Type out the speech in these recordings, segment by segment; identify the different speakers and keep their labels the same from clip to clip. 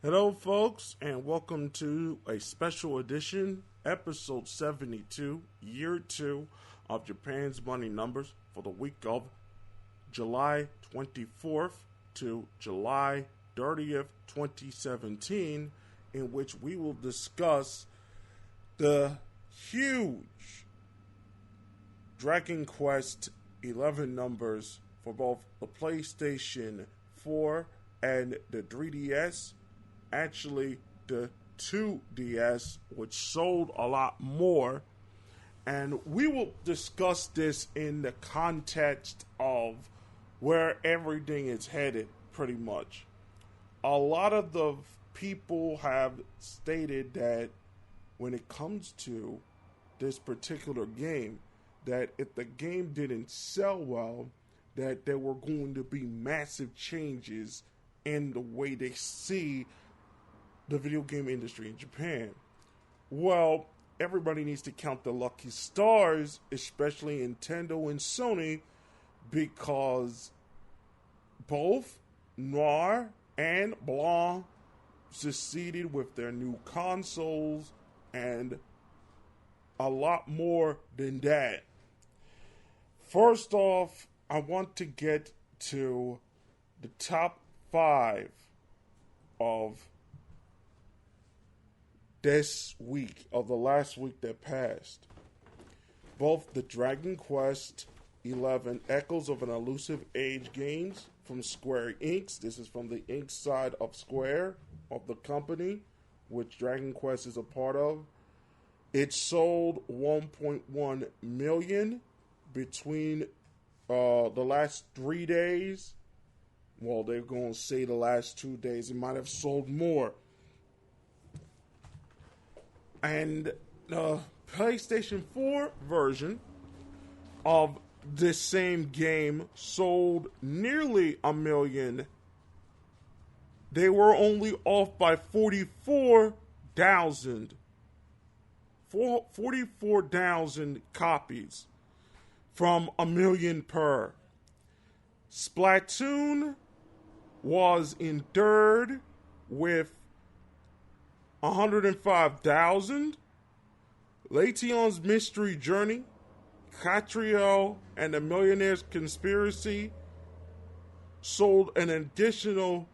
Speaker 1: Hello, folks, and welcome to a special edition, episode 72, year 2 of Japan's Money Numbers for the week of July 24th to July 30th, 2017, in which we will discuss the huge Dragon Quest 11 numbers for both the PlayStation 4 and the 3DS. Actually, the 2DS, which sold a lot more. And we will discuss this in the context of where everything is headed, pretty much. A lot of the people have stated that when it comes to this particular game, that if the game didn't sell well, that there were going to be massive changes in the way they see the video game industry in Japan. Well, everybody needs to count the lucky stars, especially Nintendo and Sony, because both Noir and Blanc succeeded with their new consoles and a lot more than that. First off, I want to get to the top 5 of this week, of the last week that passed. Both the Dragon Quest 11 Echoes of an Elusive Age games from Square Inc. This is from the Inc. side of Square, of the company, which Dragon Quest is a part of. It sold 1.1 million between the last 3 days. Well, they're going to say the last 2 days. It might have sold more. And the PlayStation 4 version of this same game sold nearly 1 million. They were only off by 44,000 copies from 1 million per. Splatoon was in third with 105,000. Lation's Mystery Journey, Catriel, and the Millionaire's Conspiracy sold an additional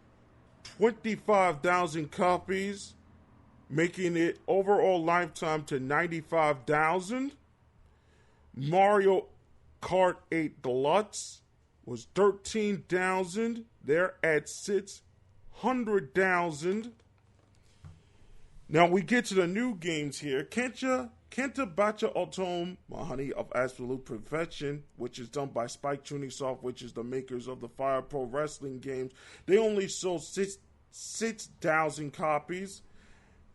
Speaker 1: 25,000 copies, making it overall lifetime to 95,000. Mario Kart 8 Deluxe was 13,000. They're at 600,000. Now we get to the new games here. Kenta Bacha Otome Mahani of Absolute Perfection, which is done by Spike Chunsoft, which is the makers of the Fire Pro Wrestling games. They only sold 6,000 copies.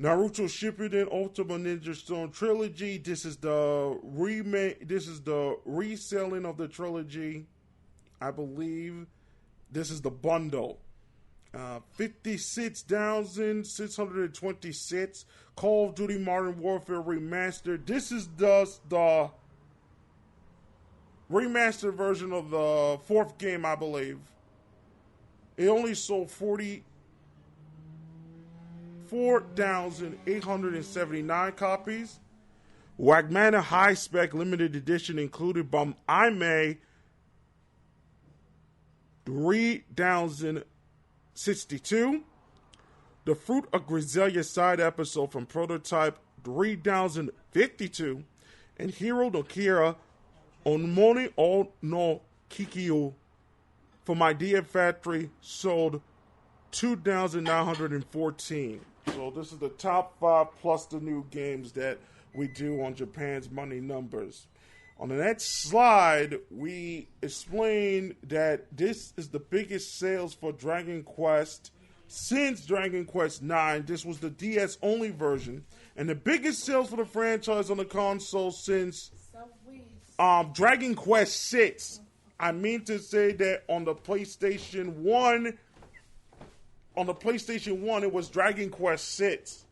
Speaker 1: Naruto Shippuden Ultimate Ninja Storm Trilogy. This is the remake. This is the reselling of the trilogy. I believe this is the bundle. 56,626. Call of Duty Modern Warfare Remastered. This is just the remastered version of the 4th game, I believe. It only sold 44,879 copies. Wagmana High Spec Limited Edition included by IMA 3,062. The Fruit of Griselia side episode from Prototype 3,052. And Hiro no Kira Onmoni o no Kikyo from Idea Factory sold 2,914. So this is the top 5 plus the new games that we do on Japan's Money Numbers. On the next slide, we explain that this is the biggest sales for Dragon Quest since Dragon Quest 9. This was the DS only version, and the biggest sales for the franchise on the console since Dragon Quest 6. I mean to say that on the PlayStation 1, it was Dragon Quest 6.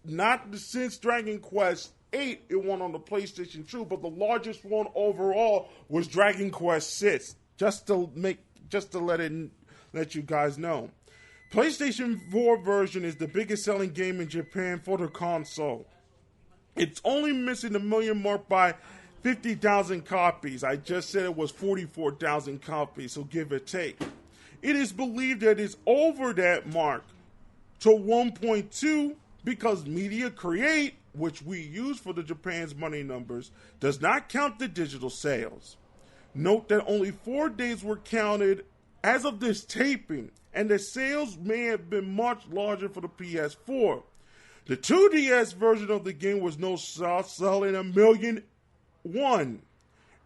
Speaker 1: Not since Dragon Quest 8, it won on the PlayStation 2, but the largest one overall was Dragon Quest 6. Just to let you guys know. PlayStation 4 version is the biggest selling game in Japan for the console. It's only missing the million mark by 50,000 copies. I just said it was 44,000 copies, so give or take. It is believed that it's over that mark to 1.2 because Media Create, which we use for the Japan's money numbers, does not count the digital sales. Note that only 4 days were counted as of this taping, and the sales may have been much larger for the PS4. The 2DS version of the game was no slouch, selling 1,000,001.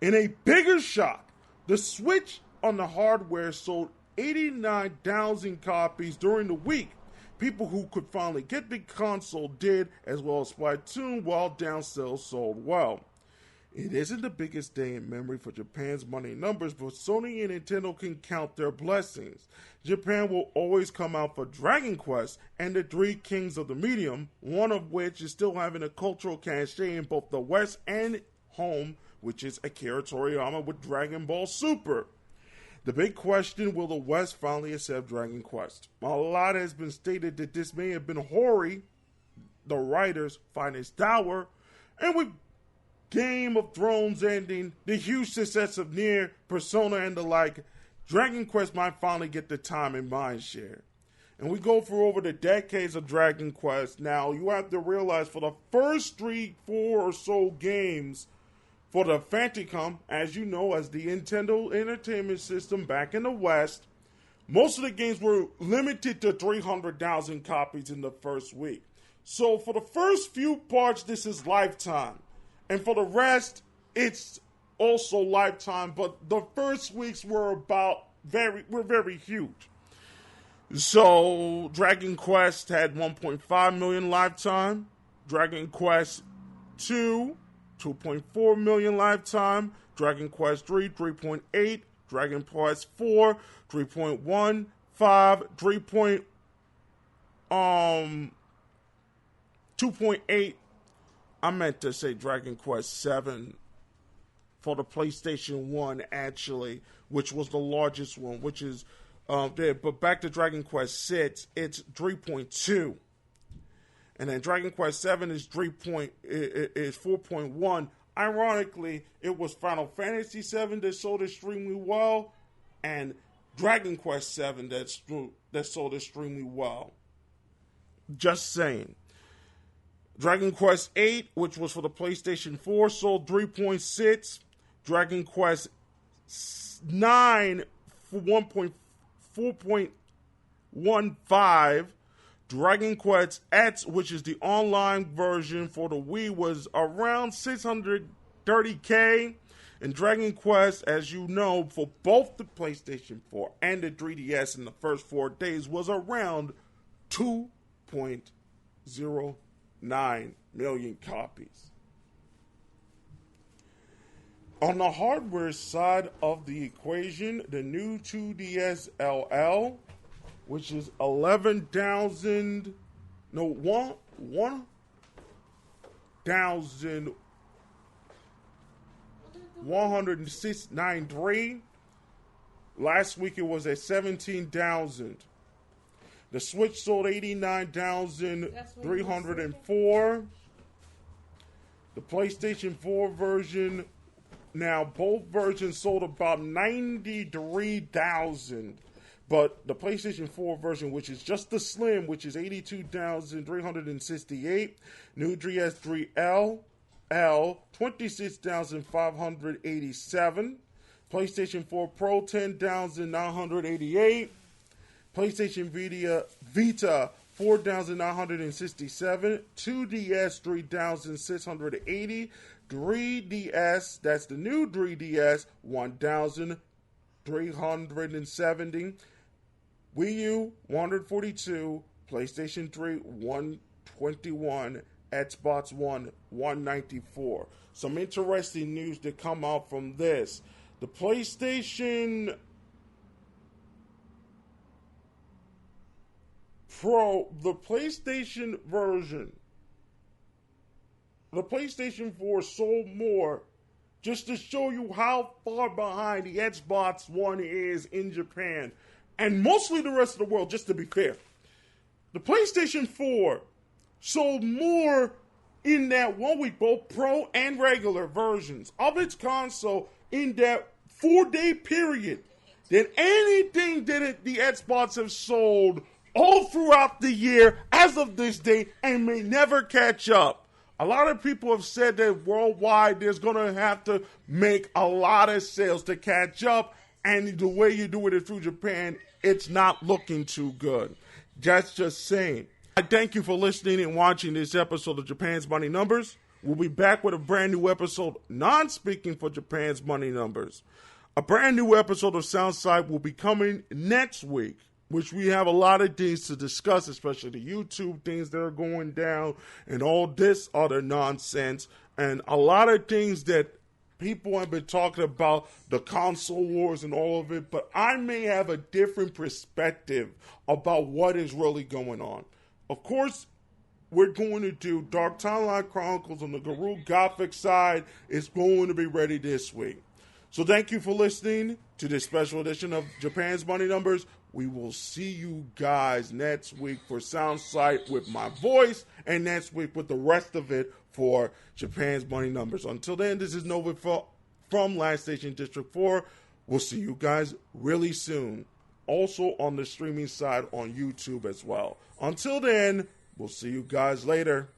Speaker 1: In a bigger shock, the Switch on the hardware sold 89,000 copies during the week. People who could finally get the console did, as well as Splatoon, while down sales sold well. It isn't the biggest day in memory for Japan's money numbers, but Sony and Nintendo can count their blessings. Japan will always come out for Dragon Quest and the Three Kings of the Medium, one of which is still having a cultural cachet in both the West and home, which is Akira Toriyama with Dragon Ball Super. The big question, will the West finally accept Dragon Quest? A lot has been stated that this may have been Hori, the writer's finest hour, and with Game of Thrones ending, the huge success of Nier, Persona, and the like, Dragon Quest might finally get the time and mind share. And we go for over the decades of Dragon Quest. Now, you have to realize for the first 3, 4 or so games for the Famicom, as you know, as the Nintendo Entertainment System back in the West, most of the games were limited to 300,000 copies in the first week. So for the first few parts, this is lifetime. And for the rest, it's also lifetime, but the first weeks were very huge. So Dragon Quest had 1.5 million lifetime, Dragon Quest 2, 2.4 million lifetime, Dragon Quest 3, 3.8, Dragon Quest 4, 3.15, 2.8. I meant to say Dragon Quest 7 for the PlayStation 1, actually, which was the largest one, which is there. But back to Dragon Quest 6, it's 3.2. And then Dragon Quest 7 is 4.1. Ironically, it was Final Fantasy 7 that sold extremely well, and Dragon Quest 7 that sold extremely well. Just saying. Dragon Quest 8, which was for the PlayStation 4, sold 3.6. Dragon Quest 9 for 4.15. Dragon Quest X, which is the online version for the Wii, was around 630K. And Dragon Quest, as you know, for both the PlayStation 4 and the 3DS in the first 4 days was around 2.09 million copies. On the hardware side of the equation, the new 2DS LL, which is 1,193. Last week it was at 17,000. The Switch sold 89,304. The PlayStation 4 version, now both versions sold about 93,000. But the PlayStation 4 version, which is just the Slim, which is 82,368. New DS3 L, 26,587. PlayStation 4 Pro, 10,988. PlayStation Vita 4,967. 2DS, 3,680. 3DS, that's the new 3DS, 1,370. Wii U, 142. PlayStation 3, 121. Xbox One, 194. Some interesting news that come out from this. The PlayStation Pro, the PlayStation version, the PlayStation 4 sold more, just to show you how far behind the Xbox One is in Japan. and mostly the rest of the world, just to be fair. The PlayStation 4 sold more in that 1 week, both pro and regular versions of its console in that 4-day period than anything that the Xbox have sold all throughout the year as of this day and may never catch up. A lot of people have said that worldwide there's going to have to make a lot of sales to catch up, and the way you do it through Japan, it's not looking too good. That's just saying. I thank you for listening and watching this episode of Japan's Money Numbers. We'll be back with a brand new episode, non-speaking for Japan's Money Numbers. A brand new episode of Soundside will be coming next week, which we have a lot of things to discuss, especially the YouTube things that are going down and all this other nonsense, and a lot of things that people have been talking about, the console wars and all of it, but I may have a different perspective about what is really going on. Of course, we're going to do Dark Timeline Chronicles on the Garou Gothic side. It's going to be ready this week. So thank you for listening to this special edition of Japan's Money Numbers. We will see you guys next week for Soundsight with my voice, and next week with the rest of it for Japan's Money Numbers. Until then, this is Nova from Last Station District 4. We'll see you guys really soon. Also on the streaming side on YouTube as well. Until then, we'll see you guys later.